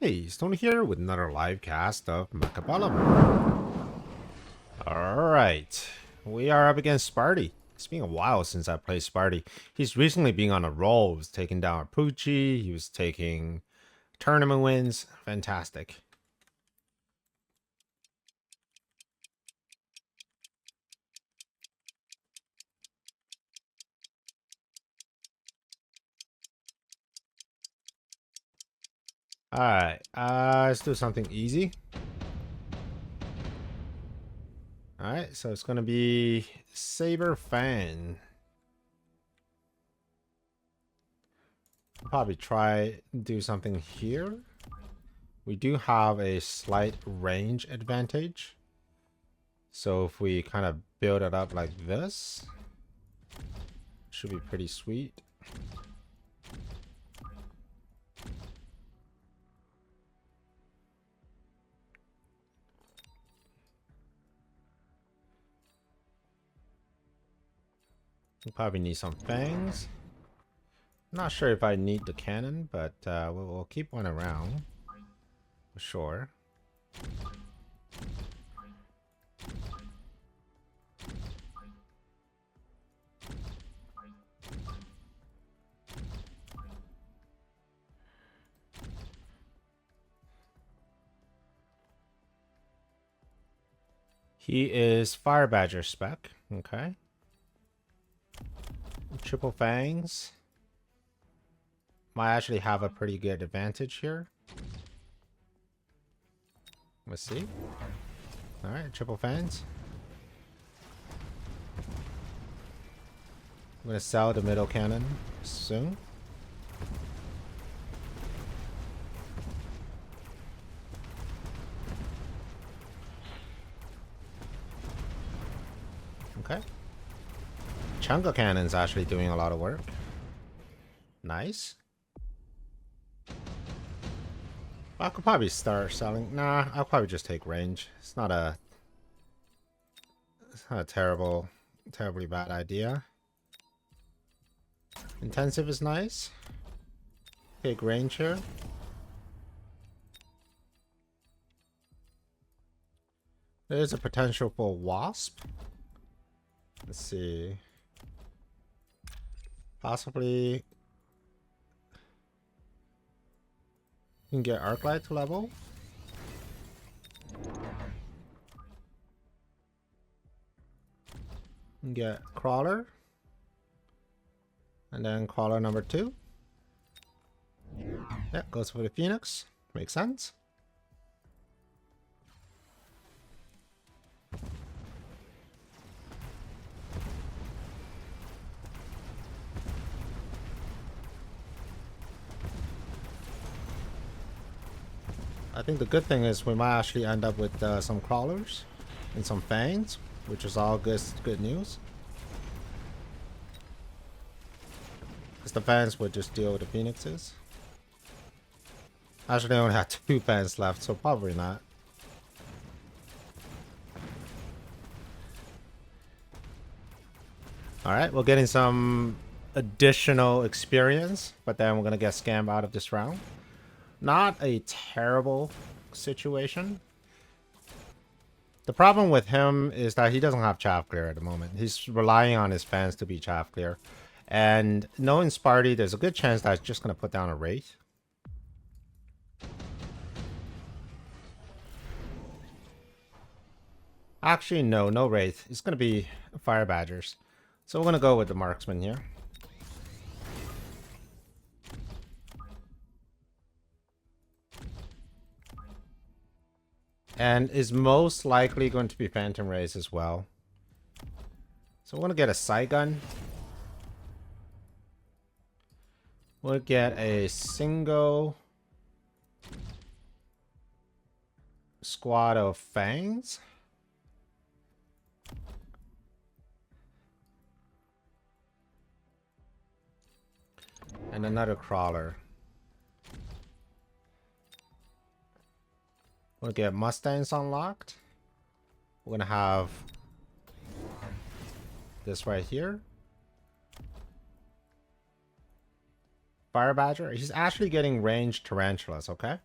Hey, Stoney here with another live cast of Mechabellum. Alright, we are up against Sparty. It's been a while since I played Sparty. He's recently been on a roll. He was taking down Poochie, he was taking tournament wins. Fantastic. Alright, let's do something easy. Alright, so it's gonna be Saber Fan. Probably try do something here. We do have a slight range advantage. So if we kind of build it up like this, should be pretty sweet. We probably need some fangs. Not sure if I need the cannon, but we'll keep one around for sure. He is Fire Badger spec. Okay. Triple fangs. Might actually have a pretty good advantage here. Let's see. Alright, triple fangs. I'm gonna sell the middle cannon soon. Okay. Chunga cannon's actually doing a lot of work. Nice. I could probably start selling. Nah, I'll probably just take range. It's not a terribly bad idea. Intensive is nice. Take range here. There's a potential for wasp. Let's see. Possibly you can get arc light to level. You can get crawler. And then crawler number 2. Yeah, goes for the phoenix. Makes sense. I think the good thing is we might actually end up with some crawlers and some fangs, which is all good news. Because the fans would just deal with the phoenixes. Actually, I only have 2 fans left, so probably not. Alright, we're getting some additional experience, but then we're going to get scammed out of this round. Not a terrible situation. The problem with him is that he doesn't have chaff clear at the moment. He's relying on his fans to be chaff clear. And knowing Sparty, there's a good chance that he's just going to put down a Wraith. Actually, no Wraith. It's going to be Fire Badgers. So we're going to go with the marksman here. And is most likely going to be Phantom Rays as well. So we're going to get a sight gun. We'll get a single squad of fangs. And another crawler. We'll get Mustangs unlocked. We're gonna have this right here. Fire Badger. He's actually getting ranged tarantulas, okay?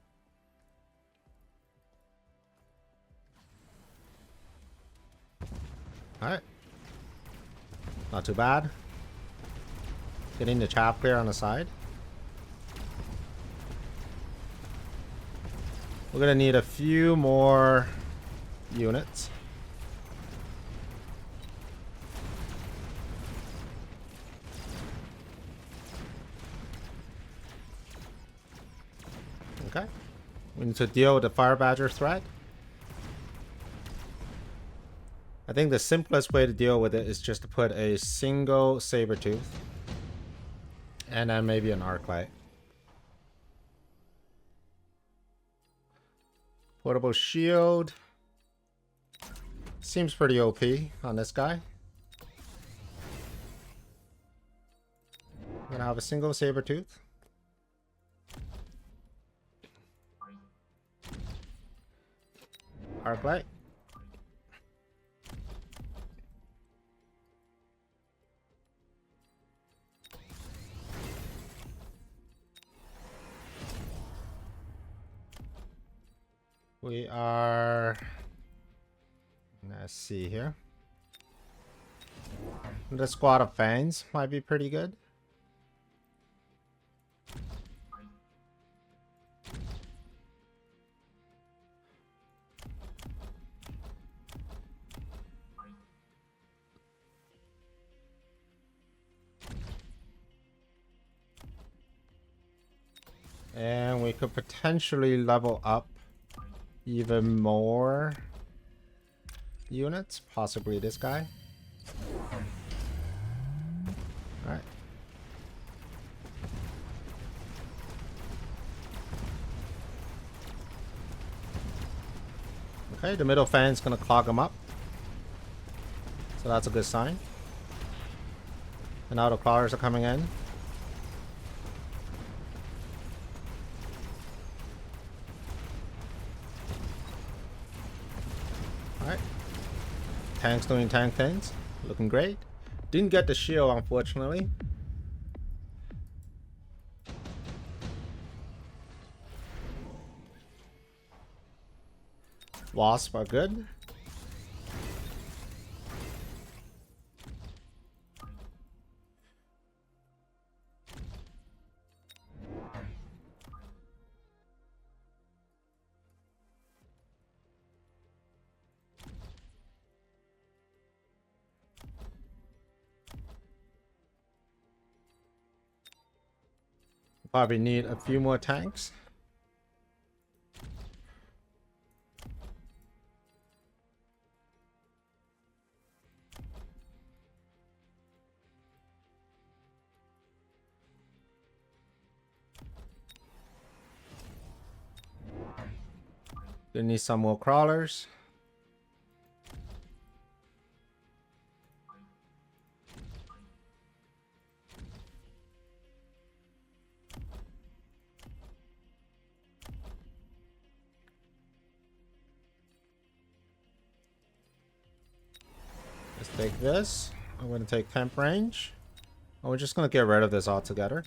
Alright. Not too bad. Getting the chap clear on the side. We're gonna need a few more units. Okay. We need to deal with the fire badger threat. I think the simplest way to deal with it is just to put a single saber-tooth. And then maybe an arc light. Portable shield. Seems pretty OP on this guy. I'm gonna have a single saber-tooth. Arc light. We are... Let's see here. The squad of fangs might be pretty good. And we could potentially level up even more units, possibly this guy. Alright. Okay, the middle fan's gonna clog him up. So that's a good sign. And now the clawers are coming in. Tanks doing tank things. Looking great. Didn't get the shield, unfortunately. Wasps are good. Probably need a few more tanks. They need some more crawlers. Let's take this. I'm going to take temp range. And we're just going to get rid of this altogether.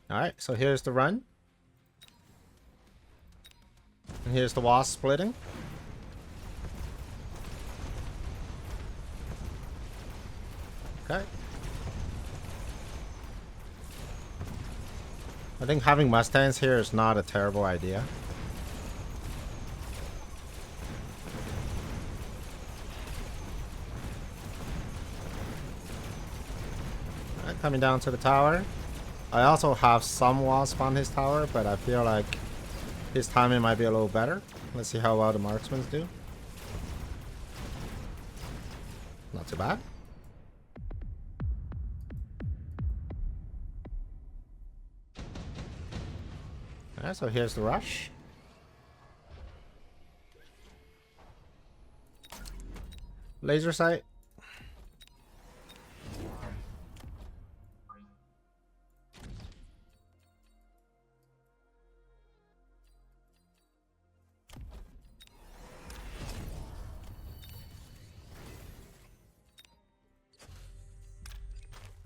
Alright, so here's the run. And here's the wasp splitting. Okay. I think having Mustangs here is not a terrible idea. Alright, coming down to the tower. I also have some wasp on his tower, but I feel like his timing might be a little better. Let's see how well the marksmen do. Not too bad. Alright, so here's the rush. Laser sight.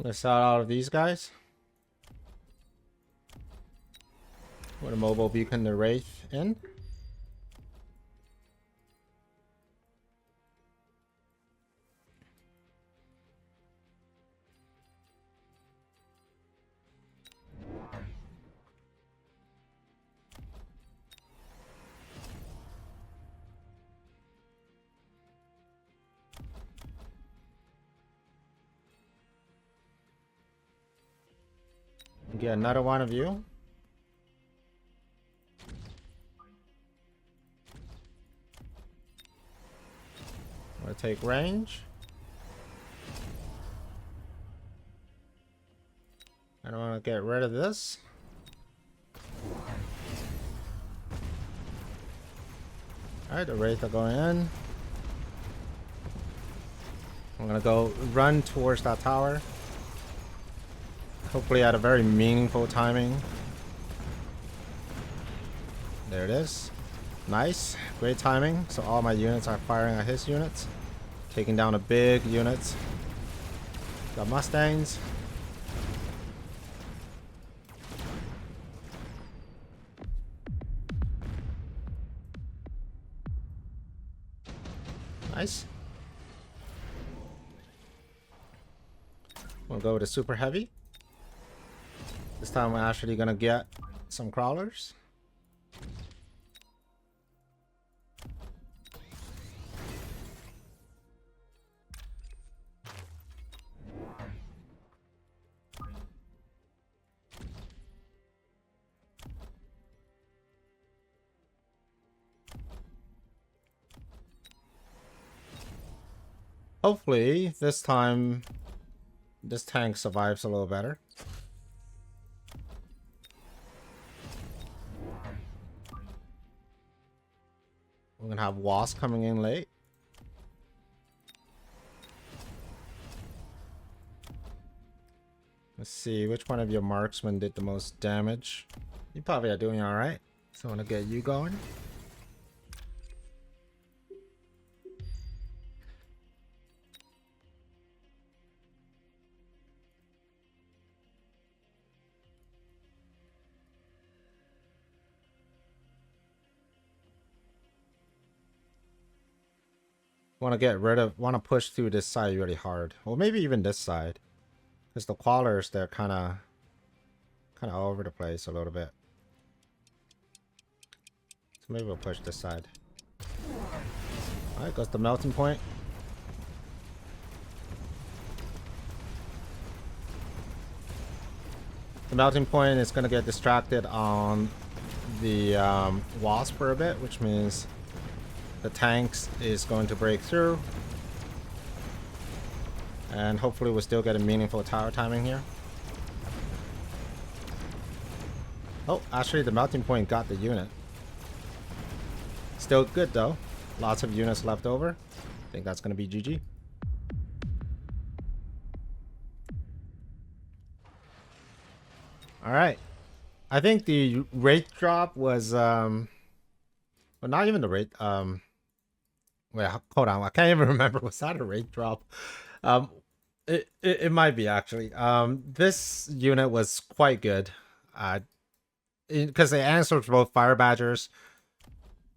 Let's out all of these guys. With a mobile beacon, the Wraith in. Get another one of you. I'm gonna take range. I don't want to get rid of this. Alright, the Wraith are going in. I'm gonna go run towards that tower. Hopefully at a very meaningful timing. There it is. Nice. Great timing. So all my units are firing at his units. Taking down the big units. Got Mustangs. Nice. We'll go with a super heavy. This time we're actually gonna get some crawlers. Hopefully this time this tank survives a little better. We're gonna have wasps coming in late. Let's see which one of your marksmen did the most damage. You probably are doing all right, so I want to get you going. Want to get rid of, want to push through this side really hard, or maybe even this side, because the crawlers, they're kind of all over the place a little bit. So maybe we'll push this side. All right, goes the melting point. The melting point is going to get distracted on the wasp for a bit, which means the tanks is going to break through. And hopefully we'll still get a meaningful tower timing here. Oh, actually the melting point got the unit. Still good though. Lots of units left over. I think that's going to be GG. Alright. I think the Wraith drop was well, not even the Wraith, wait, hold on. I can't even remember. Was that a Wraith drop? It might be actually. This unit was quite good. Because it answers both Fire Badgers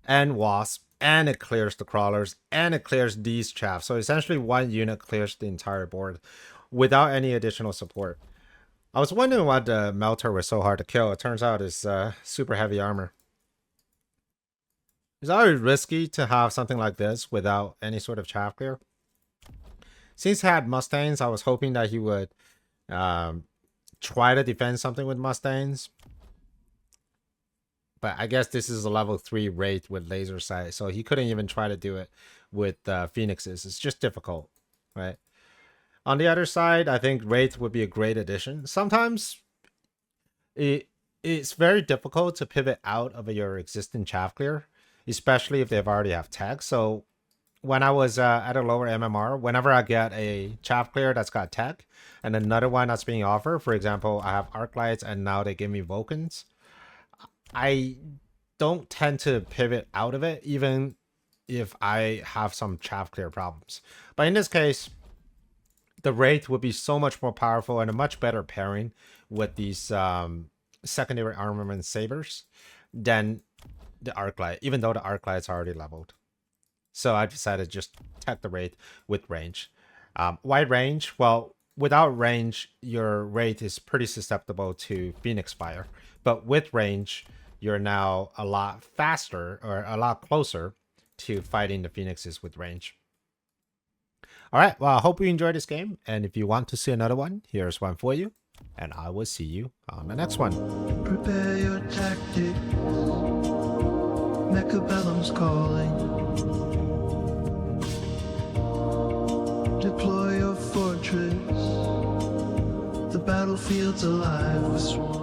and Wasp, and it clears the crawlers, and it clears these chaff. So essentially one unit clears the entire board without any additional support. I was wondering why the Melter was so hard to kill. It turns out it's super heavy armor. It's always risky to have something like this without any sort of chaff clear. Since he had Mustangs, I was hoping that he would try to defend something with Mustangs. But I guess this is a level 3 Wraith with laser sight, so he couldn't even try to do it with Phoenixes. It's just difficult, right? On the other side, I think Wraith would be a great addition. Sometimes it's very difficult to pivot out of your existing chaff clear, especially if they've already have tech. So when I was at a lower MMR, whenever I get a chaff clear that's got tech and another one that's being offered, for example, I have arc lights and now they give me Vulcans, I don't tend to pivot out of it, even if I have some chaff clear problems. But in this case, the Wraith would be so much more powerful and a much better pairing with these secondary armament sabers than the arc light, even though the arc light's already leveled. So I decided to just tech the Wraith with range. Why range? Well, without range, your Wraith is pretty susceptible to Phoenix Fire. But with range, you're now a lot faster or a lot closer to fighting the Phoenixes with range. All right, well, I hope you enjoyed this game. And if you want to see another one, here's one for you. and I will see you on the next one. Prepare your tactics. Mechabellum's calling. Deploy your fortress. The battlefield's alive with swarms.